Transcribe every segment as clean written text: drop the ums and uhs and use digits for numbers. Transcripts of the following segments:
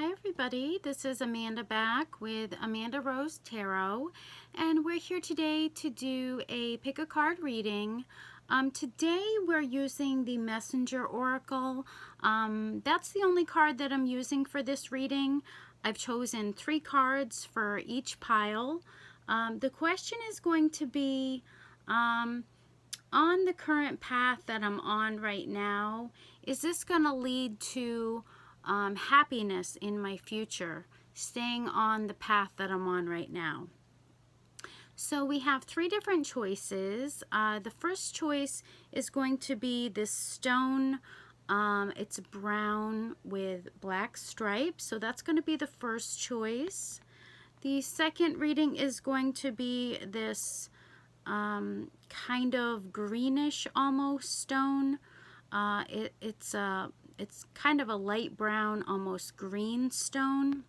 Hi everybody, this is Amanda back with Amandarosetarot, and we're here today to do a pick a card reading. Today we're using the Messenger Oracle. That's the only card that I'm using for this reading. I've chosen 3 cards for each pile. The question is going to be, on the current path that I'm on right now, is this going to lead to happiness in my future, staying on the path that I'm on right now? So we have 3 different choices. The first choice is going to be this stone. It's brown with black stripes, so that's going to be the first choice. The second reading is going to be this kind of greenish almost stone. It's kind of a light brown, almost green stone.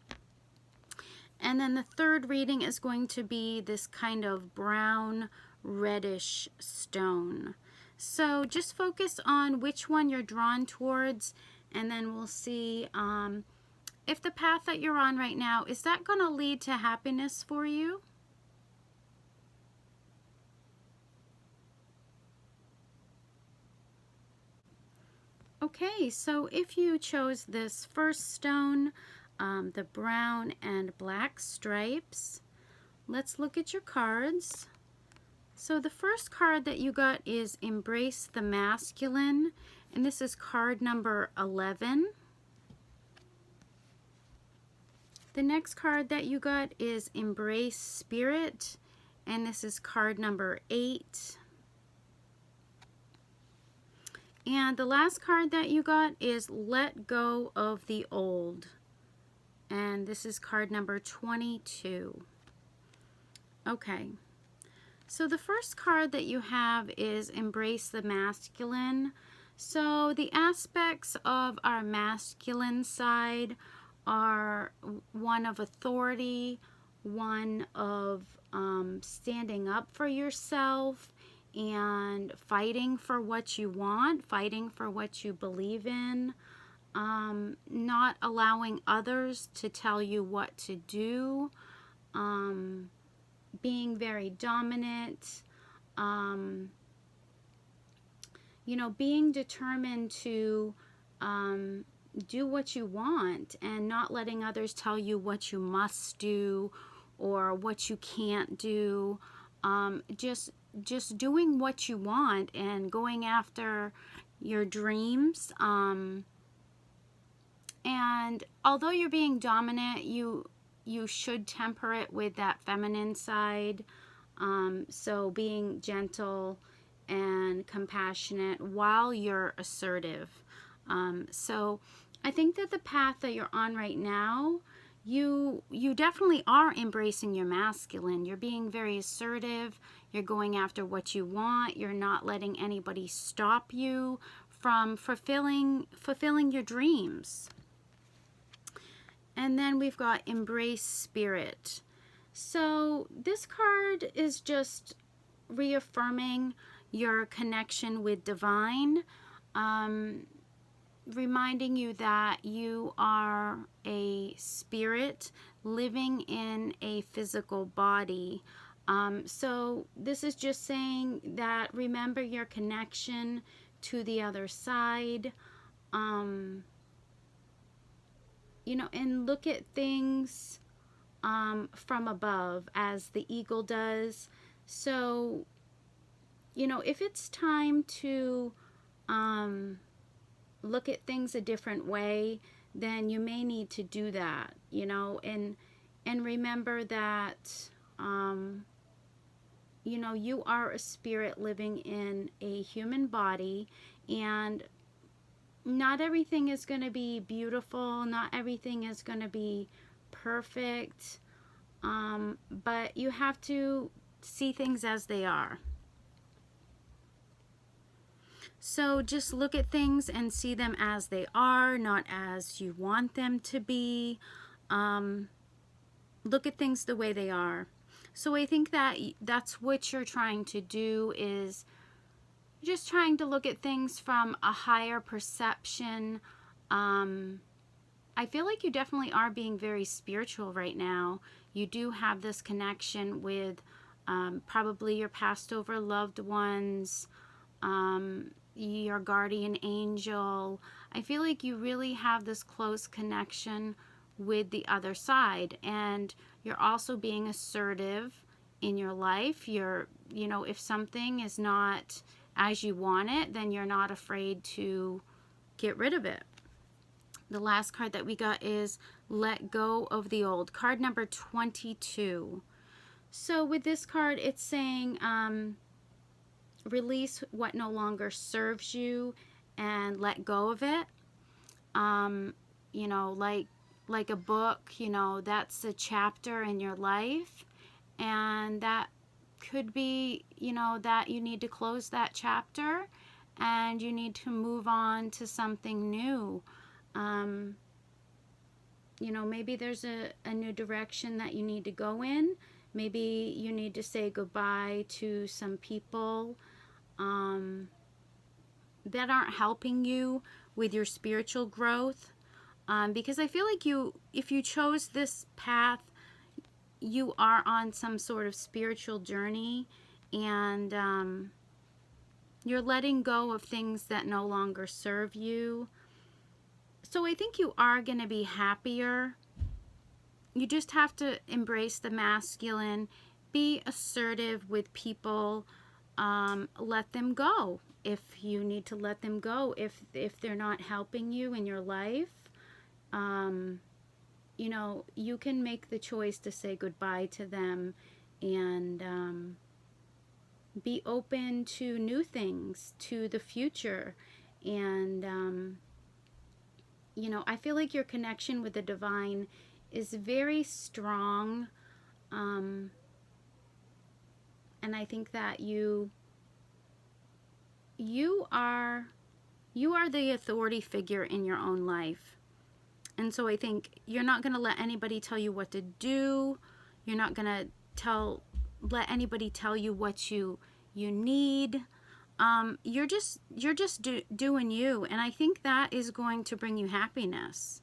And then the third reading is going to be this kind of brown reddish stone. So just focus on which one you're drawn towards, and then we'll see if the path that you're on right now, is that going to lead to happiness for you? Okay, so if you chose this first stone, the brown and black stripes, let's look at your cards. So the first card that you got is Embrace the Masculine, and this is card number 11. The next card that you got is Embrace Spirit, and this is card number 8. And the last card that you got is Let Go of the Old, and this is card number 22. Okay, so the first card that you have is Embrace the Masculine. So the aspects of our masculine side are one of authority, one of standing up for yourself and fighting for what you want, fighting for what you believe in, not allowing others to tell you what to do, being very dominant, being determined to do what you want and not letting others tell you what you must do or what you can't do. Just doing what you want and going after your dreams. And although you're being dominant, you should temper it with that feminine side. So being gentle and compassionate while you're assertive. So I think that the path that you're on right now, you definitely are embracing your masculine. You're being very assertive. You're going after what you want. You're not letting anybody stop you from fulfilling your dreams. And then we've got Embrace Spirit. So this card is just reaffirming your connection with divine, reminding you that you are a spirit living in a physical body. So this is just saying that remember your connection to the other side, and look at things from above as the eagle does. So, if it's time to look at things a different way, then you may need to do that, and remember that, you are a spirit living in a human body, and not everything is going to be beautiful, not everything is going to be perfect, but you have to see things as they are. So just look at things and see them as they are, not as you want them to be. Look at things the way they are. So I think that that's what you're trying to do, is just trying to look at things from a higher perception, I feel like you definitely are being very spiritual right now. You do have this connection with probably your passed over loved ones, your guardian angel. I feel like you really have this close connection with the other side, and you're also being assertive in your life. You're, you know, if something is not as you want it, then you're not afraid to get rid of it. The last card that we got is Let Go of the Old, card number 22. So with this card, it's saying release what no longer serves you and let go of it. You know, like a book, you know, that's a chapter in your life, and that could be, you know, that you need to close that chapter and you need to move on to something new. You know, maybe there's a new direction that you need to go in. Maybe you need to say goodbye to some people that aren't helping you with your spiritual growth. Because I feel like if you chose this path, you are on some sort of spiritual journey, and you're letting go of things that no longer serve you. So I think you are going to be happier. You just have to embrace the masculine, be assertive with people, let them go if you need to let them go, if they're not helping you in your life. You know, you can make the choice to say goodbye to them and be open to new things, to the future. And you know, I feel like your connection with the divine is very strong, and I think that you are the authority figure in your own life. And so I think you're not going to let anybody tell you what to do. You're not going to let anybody tell you what you need. You're just doing you, and I think that is going to bring you happiness.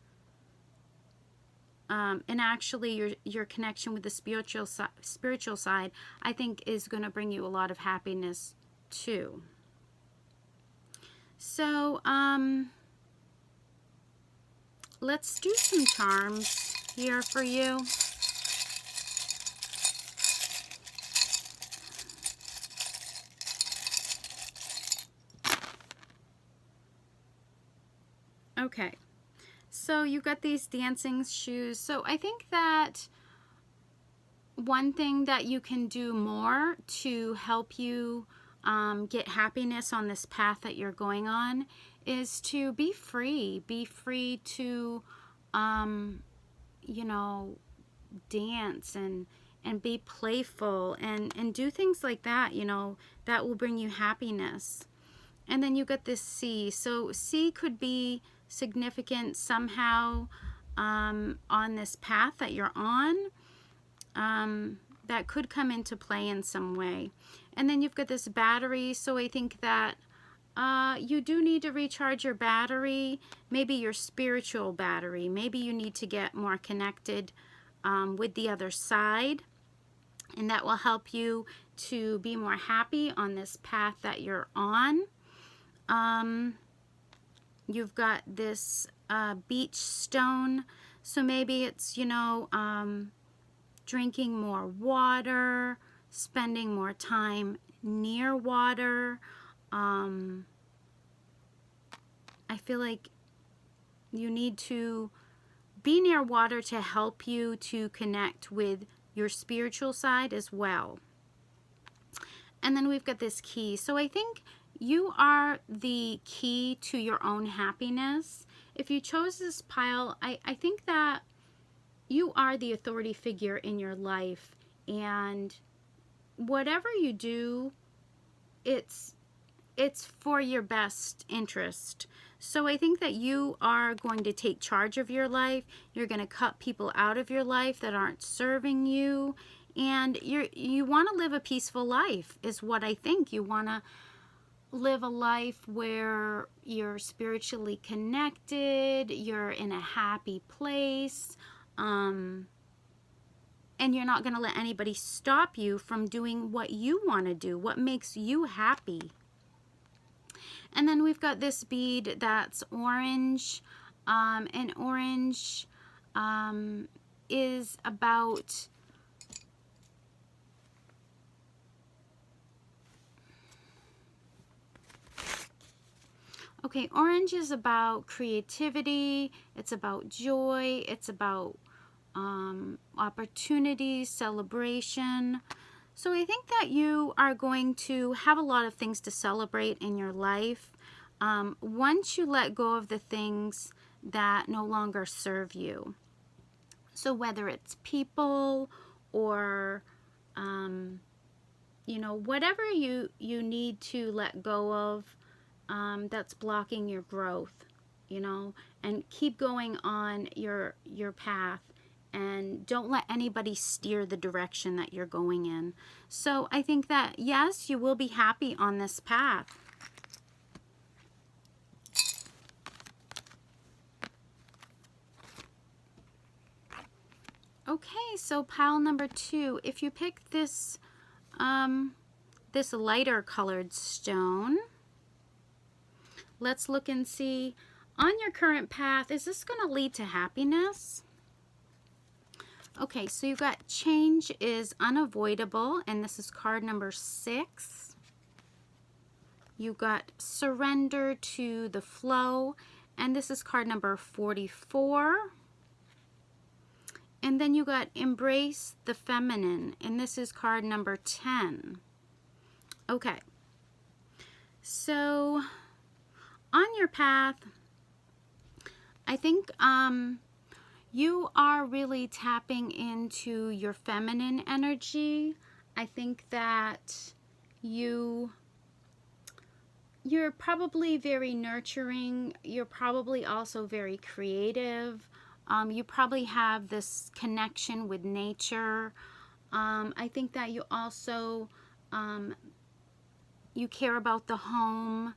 And actually, your connection with the spiritual side, I think, is going to bring you a lot of happiness too. So, let's do some charms here for you. Okay, so you got these dancing shoes. So I think that one thing that you can do more to help you get happiness on this path that you're going on is to be free. Be free to, you know, dance and be playful and do things like that, you know, that will bring you happiness. And then you got this C. So C could be significant somehow on this path that you're on. That could come into play in some way. And then you've got this battery. So I think that you do need to recharge your battery, maybe your spiritual battery. Maybe you need to get more connected with the other side, and that will help you to be more happy on this path that you're on. You've got this beach stone, so maybe it's, you know, drinking more water, spending more time near water. I feel like you need to be near water to help you to connect with your spiritual side as well. And then we've got this key. So I think you are the key to your own happiness. If you chose this pile, I think that you are the authority figure in your life, and whatever you do, it's for your best interest. So I think that you are going to take charge of your life. You're going to cut people out of your life that aren't serving you, and you want to live a peaceful life is what I think. You want to live a life where you're spiritually connected, you're in a happy place, and you're not going to let anybody stop you from doing what you want to do, what makes you happy. And then we've got this bead that's orange, and orange is about orange is about creativity, it's about joy, it's about opportunities, celebration. So I think that you are going to have a lot of things to celebrate in your life once you let go of the things that no longer serve you. So whether it's people or you know, whatever you need to let go of that's blocking your growth, you know, and keep going on your path, and don't let anybody steer the direction that you're going in. So I think that yes, you will be happy on this path. Okay, so pile number 2, if you pick this this lighter colored stone, let's look and see, on your current path, is this going to lead to happiness? Okay, so you've got change is unavoidable, and this is card number 6. You've got surrender to the flow, and this is card number 44. And then you got embrace the feminine, and this is card number 10. Okay, so on your path, I think you are really tapping into your feminine energy. I think that you're probably very nurturing. You're probably also very creative. You probably have this connection with nature. I think that you also you care about the home,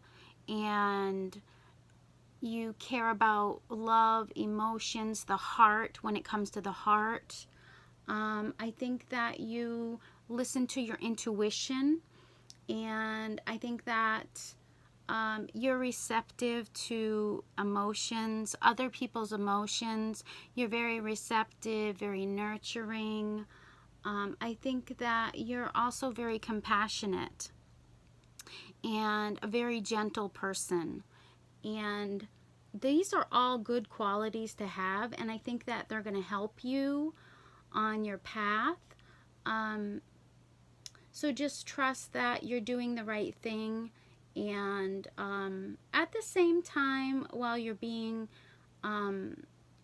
and you care about love, emotions, the heart when it comes to the heart. I think that you listen to your intuition, and I think that you're receptive to emotions, other people's emotions. You're very receptive, very nurturing. I think that you're also very compassionate and a very gentle person. And these are all good qualities to have, and I think that they're going to help you on your path. So just trust that you're doing the right thing, and at the same time, while you're being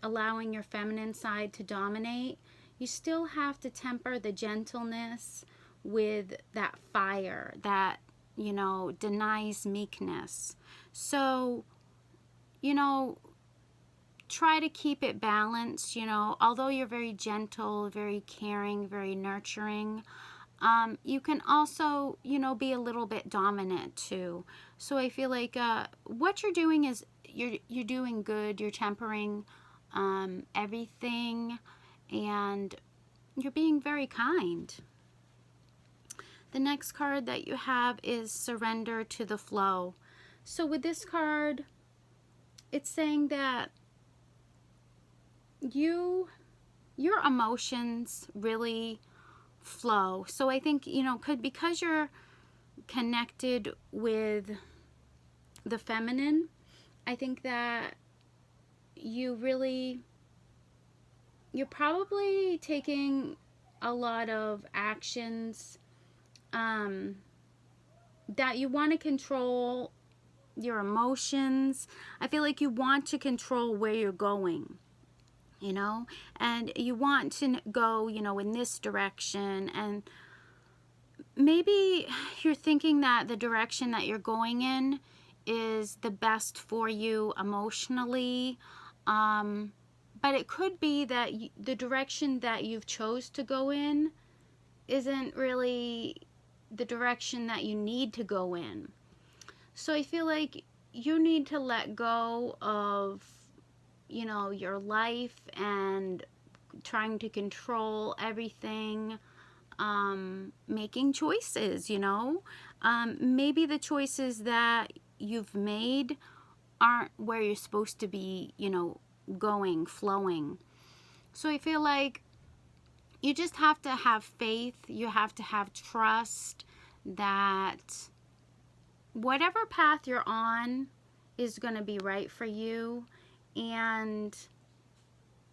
allowing your feminine side to dominate, you still have to temper the gentleness with that fire that, you know, denies meekness. So, you know, try to keep it balanced. You know, although you're very gentle, very caring, very nurturing, you can also, you know, be a little bit dominant too. So I feel like what you're doing is you're doing good. You're tempering everything, and you're being very kind. The next card that you have is surrender to the flow. So with this card, it's saying that your emotions really flow. So I think, you know, because you're connected with the feminine, I think that you're probably taking a lot of actions that you want to control your emotions. I feel like you want to control where you're going, you know, and you want to go, you know, in this direction, and maybe you're thinking that the direction that you're going in is the best for you emotionally, but it could be that the direction that you've chose to go in isn't really the direction that you need to go in. So I feel like you need to let go of, you know, your life and trying to control everything, making choices, you know. Maybe the choices that you've made aren't where you're supposed to be, you know, going, flowing. So I feel like you just have to have faith, you have to have trust that whatever path you're on is going to be right for you. And,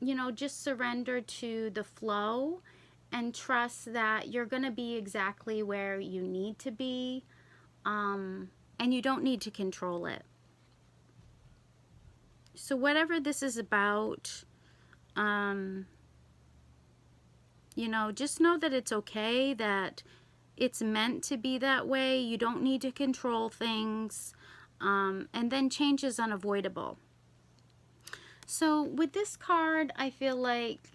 you know, just surrender to the flow and trust that you're going to be exactly where you need to be. And you don't need to control it. So whatever this is about, you know, just know that it's okay, that it's meant to be that way. You don't need to control things. And then change is unavoidable. So with this card, I feel like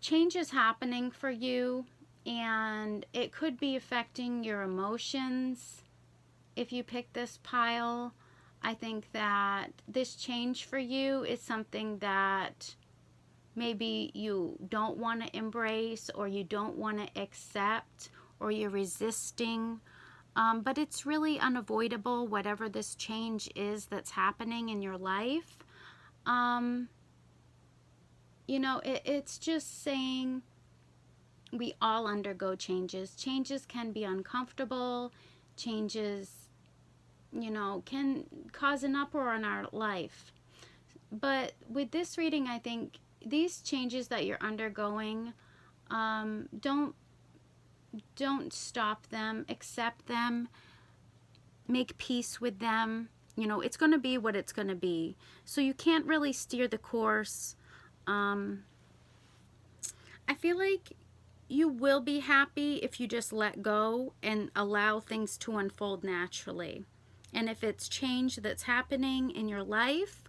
change is happening for you, and it could be affecting your emotions. If you pick this pile, I think that this change for you is something that maybe you don't want to embrace, or you don't want to accept, or you're resisting. But it's really unavoidable, whatever this change is that's happening in your life. You know, it's just saying we all undergo changes. Changes can be uncomfortable. Changes, you know, can cause an uproar in our life. But with this reading, I think these changes that you're undergoing, don't stop them, accept them, make peace with them. You know, it's going to be what it's going to be. So you can't really steer the course. I feel like you will be happy if you just let go and allow things to unfold naturally. And if it's change that's happening in your life,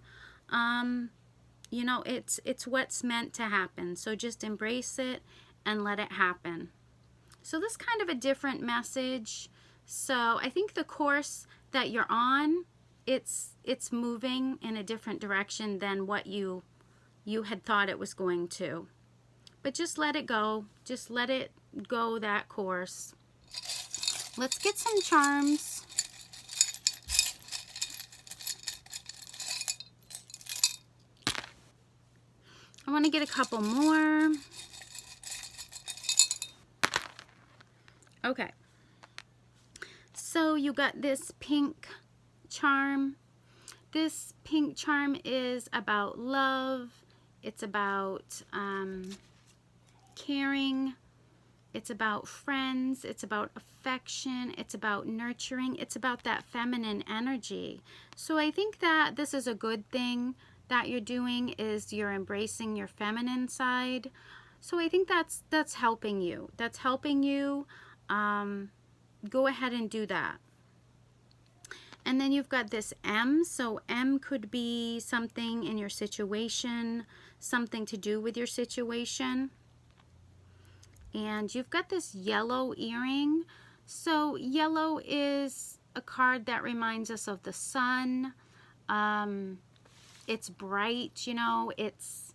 you know, it's what's meant to happen. So just embrace it and let it happen. So this is kind of a different message. So I think the course that you're on, it's moving in a different direction than what you had thought it was going to. But just let it go. Just let it go, that course. Let's get some charms. I want to get a couple more. Okay. So you got this pink charm. This pink charm is about love. It's about caring. It's about friends. It's about affection. It's about nurturing. It's about that feminine energy. So I think that this is a good thing that you're doing, is you're embracing your feminine side. So I think that's helping you. That's helping you. Go ahead and do that. And then you've got this M. So M could be something in your situation, something to do with your situation. And you've got this yellow earring. So yellow is a card that reminds us of the sun. It's bright, you know, it's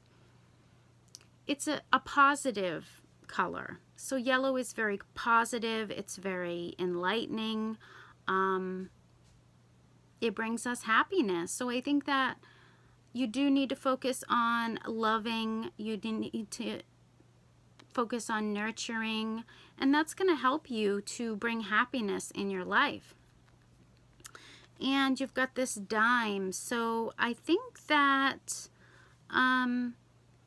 a positive color. So yellow is very positive. It's very enlightening. It brings us happiness. So I think that you do need to focus on loving. You need to focus on nurturing, and that's going to help you to bring happiness in your life. And you've got this dime. So I think that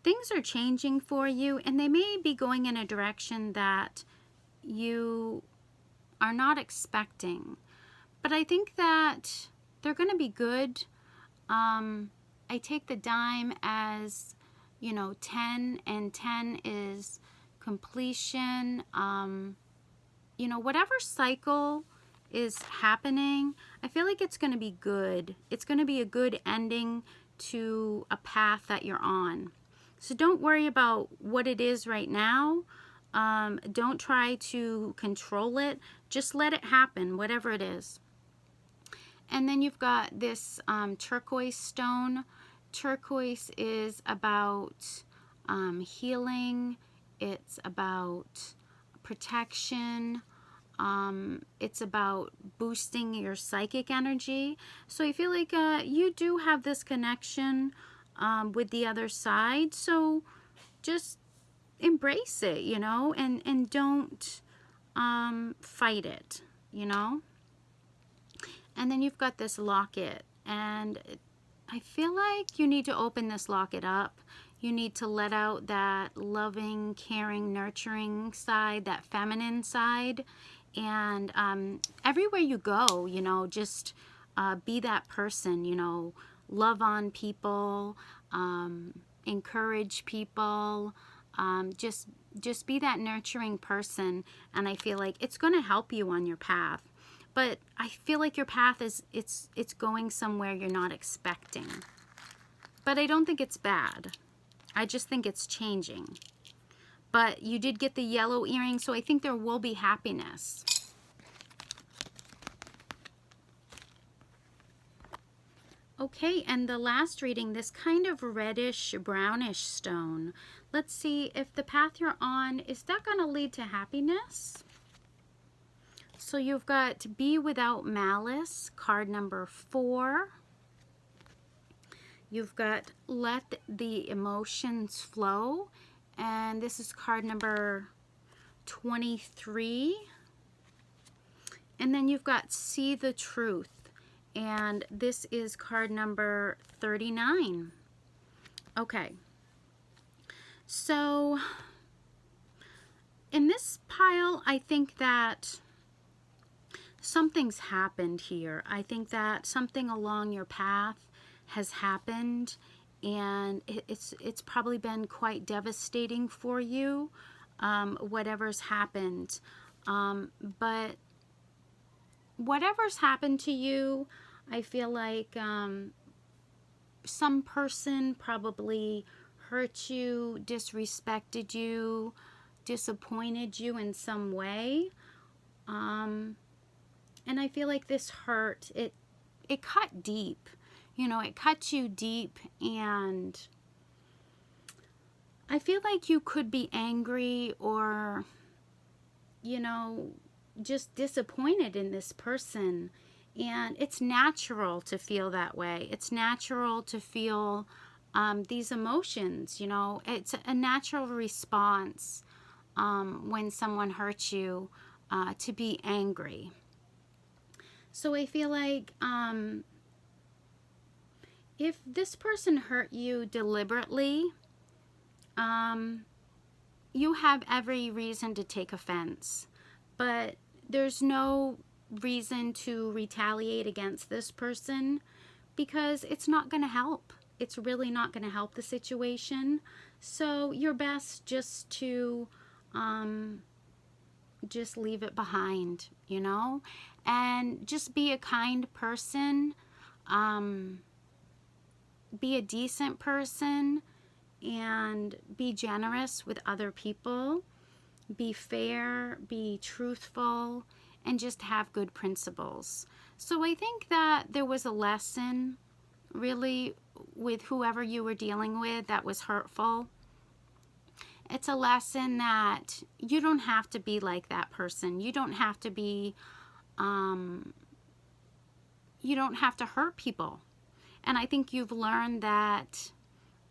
things are changing for you, and they may be going in a direction that you are not expecting. But I think that they're going to be good. I take the dime as, you know, 10, and 10 is completion. You know, whatever cycle is happening, I feel like it's going to be good. It's going to be a good ending to a path that you're on. So don't worry about what it is right now. Don't try to control it. Just let it happen, whatever it is. And then you've got this turquoise stone. Turquoise is about healing. It's about protection. It's about boosting your psychic energy. So I feel like you do have this connection with the other side. So just embrace it, you know, and don't fight it, you know. And then you've got this locket, and I feel like you need to open this locket up. You need to let out that loving, caring, nurturing side, that feminine side. And everywhere you go, you know, just be that person, you know, love on people, encourage people, just be that nurturing person. And I feel like it's going to help you on your path. But I feel like your path is, it's going somewhere you're not expecting. But I don't think it's bad. I just think it's changing. But you did get the yellow earring, so I think there will be happiness. Okay, and the last reading, this kind of reddish, brownish stone. Let's see if the path you're on, is that going to lead to happiness? So you've got Be Without Malice, card number 4. You've got Let the Emotions Flow, and this is card number 23. And then you've got See the Truth, and this is card number 39. Okay, so in this pile, I think that something's happened here. I think that something along your path has happened, and it's probably been quite devastating for you, whatever's happened. But whatever's happened to you, I feel like some person probably hurt you, disrespected you, disappointed you in some way. And I feel like this hurt, it cut deep. You know, it cut you deep, and I feel like you could be angry or, you know, just disappointed in this person. And it's natural to feel that way. It's natural to feel these emotions, you know. It's a natural response when someone hurts you to be angry. So I feel like if this person hurt you deliberately, you have every reason to take offense. But there's no reason to retaliate against this person because it's not going to help. It's really not going to help the situation. So you're best just to just leave it behind, you know, and just be a kind person, be a decent person, and be generous with other people, be fair, be truthful, and just have good principles. So I think that there was a lesson really with whoever you were dealing with that was hurtful. It's a lesson that you don't have to be like that person. You don't have to be, you don't have to hurt people. And I think you've learned that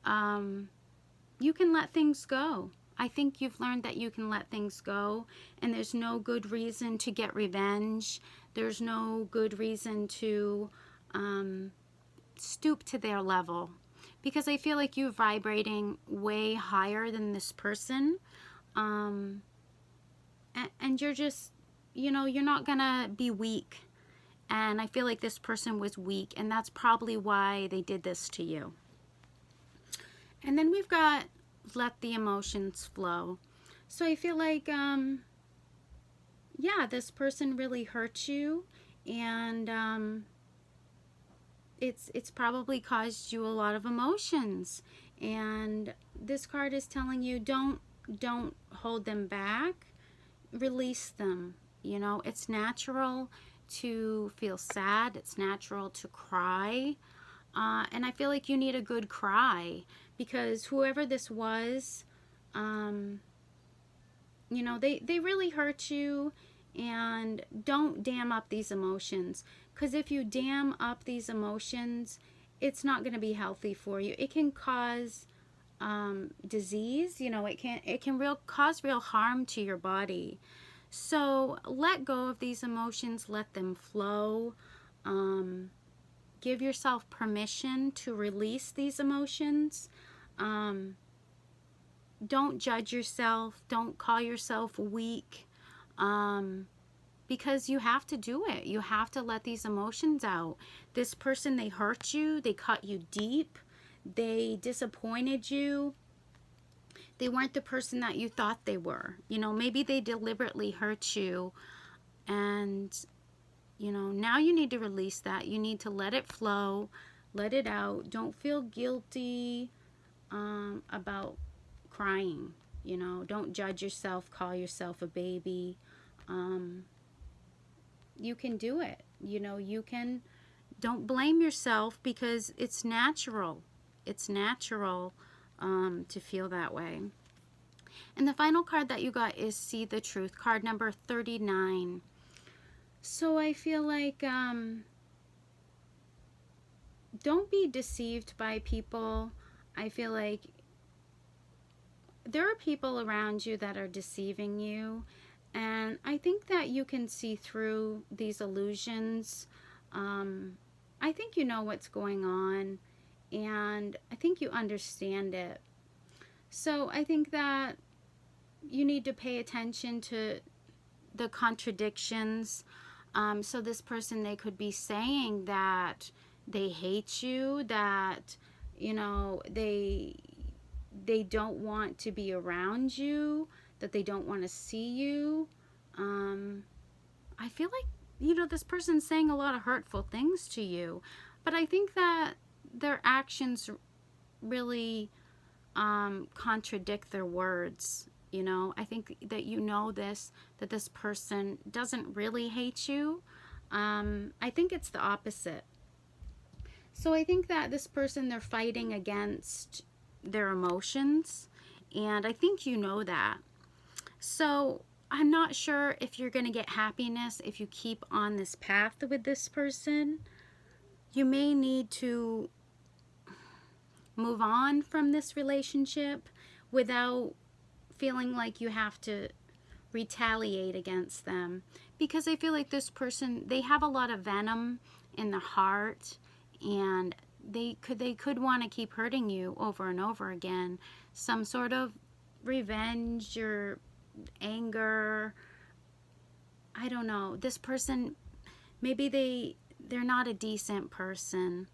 you can let things go. I think you've learned that you can let things go, and there's no good reason to get revenge. There's no good reason to stoop to their level, because I feel like you're vibrating way higher than this person, and you're just, you know, you're not gonna be weak. And I feel like this person was weak, and that's probably why they did this to you. And then we've got Let the Emotions Flow. So I feel like, yeah, this person really hurt you, and it's probably caused you a lot of emotions. And this card is telling you, don't don't hold them back. Release them. You know, it's natural to feel sad. It's natural to cry. And I feel like you need a good cry, because whoever this was, you know, they really hurt you. And don't dam up these emotions, because if you dam up these emotions, it's not going to be healthy for you. It can cause disease. You know, it can cause real harm to your body. So let go of these emotions, let them flow. Give yourself permission to release these emotions. Don't judge yourself. Don't call yourself weak, because you have to do it. You have to let these emotions out. This person, they hurt you. They cut you deep. They disappointed you. They weren't the person that you thought they were. You know, maybe they deliberately hurt you. And, you know, now you need to release that. You need to let it flow. Let it out. Don't feel guilty about crying. You know, don't judge yourself. Call yourself a baby. You can do it. You know, you can. Don't blame yourself, because it's natural. It's natural to feel that way. And the final card that you got is See the Truth, card number 39. So I feel like don't be deceived by people. I feel like there are people around you that are deceiving you, and I think that you can see through these illusions. I think you know what's going on, and I think you understand it. So I think that you need to pay attention to the contradictions. So this person, they could be saying that they hate you, that, you know, they don't want to be around you, that they don't want to see you. I feel like, you know, this person's saying a lot of hurtful things to you, but I think that their actions really contradict their words. You know, I think that you know this, that this person doesn't really hate you. I think it's the opposite. So I think that this person, they're fighting against their emotions, and I think you know that. So I'm not sure if you're going to get happiness if you keep on this path with this person. You may need to move on from this relationship without feeling like you have to retaliate against them, because I feel like this person, they have a lot of venom in their heart, and they could want to keep hurting you over and over again. Some sort of revenge or anger. I don't know. This person, maybe they're not a decent person,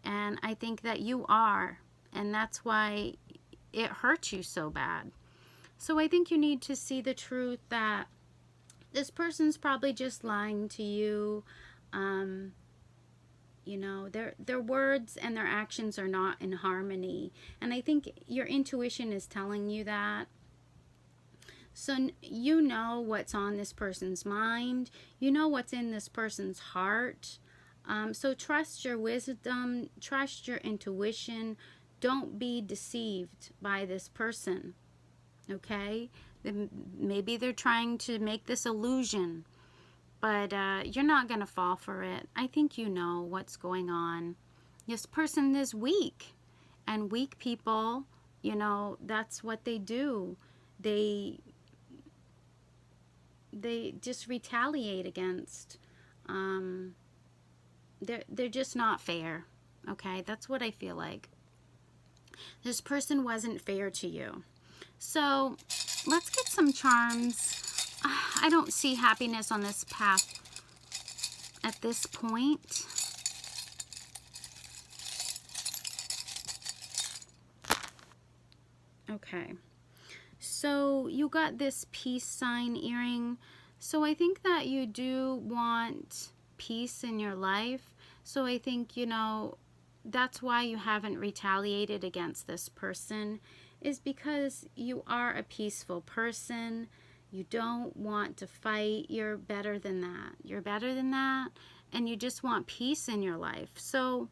and I think that you are, and that's why it hurts you so bad. So I think you need to see the truth that this person's probably just lying to you. You know, their words and their actions are not in harmony. And I think your intuition is telling you that. So you know what's on this person's mind. You know what's in this person's heart. So trust your wisdom. Trust your intuition. Don't be deceived by this person. Okay? Maybe they're trying to make this illusion, but you're not going to fall for it. I think you know what's going on. This person is weak, and weak people, you know, that's what they do. They just retaliate against. They're just not fair. Okay? That's what I feel like. This person wasn't fair to you. So let's get some charms. I don't see happiness on this path at this point. Okay. So you got this peace sign earring. So I think that you do want peace in your life. So I think, you know, that's why you haven't retaliated against this person. is because you are a peaceful person. You don't want to fight. You're better than that. You're better than that, and you just want peace in your life. So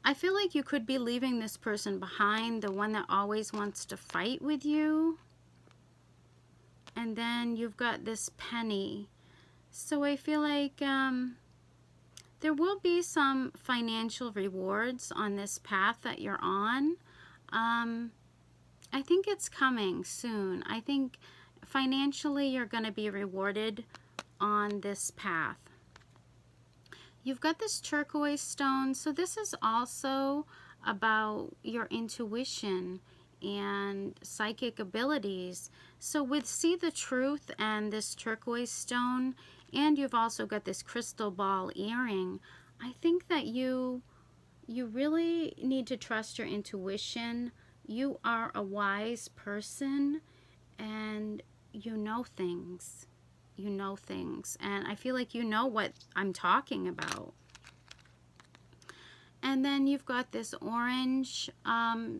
I feel like you could be leaving this person behind, the one that always wants to fight with you. And then you've got this penny. So I feel like there will be some financial rewards on this path that you're on. I think it's coming soon. I think financially you're going to be rewarded on this path. You've got this turquoise stone, so this is also about your intuition and psychic abilities. So with See the Truth and this turquoise stone, and you've also got this crystal ball earring, I think that you really need to trust your intuition. You are a wise person, and you know things. You know things, and I feel like you know what I'm talking about. And then you've got this orange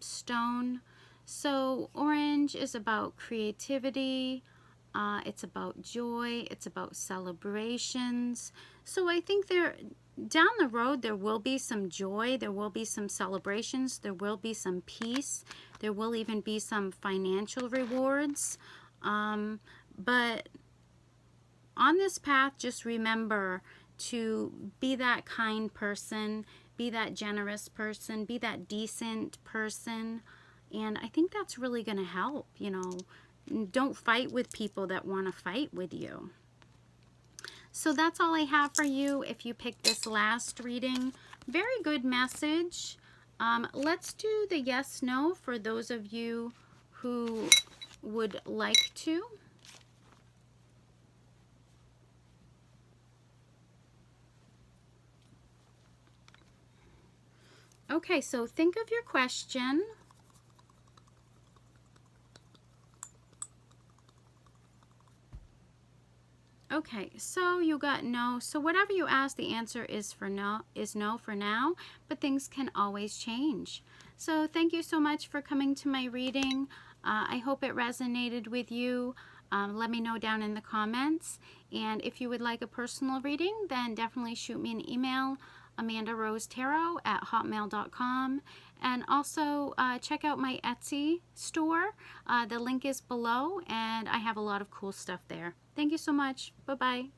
stone. So orange is about creativity, it's about joy, it's about celebrations. So I think down the road there will be some joy, there will be some celebrations, there will be some peace, there will even be some financial rewards. But on this path, just remember to be that kind person, be that generous person, be that decent person. And I think that's really going to help, you know. Don't fight with people that want to fight with you. So that's all I have for you if you picked this last reading. Very good message. Let's do the yes, no for those of you who would like to. Okay, so think of your question. Okay, so you got no. So whatever you ask, the answer is no for now, but things can always change. So thank you so much for coming to my reading. I hope it resonated with you. Let me know down in the comments. And if you would like a personal reading, then definitely shoot me an email, Amandarosetarot@hotmail.com. And also check out my Etsy store. The link is below, and I have a lot of cool stuff there. Thank you so much. Bye-bye.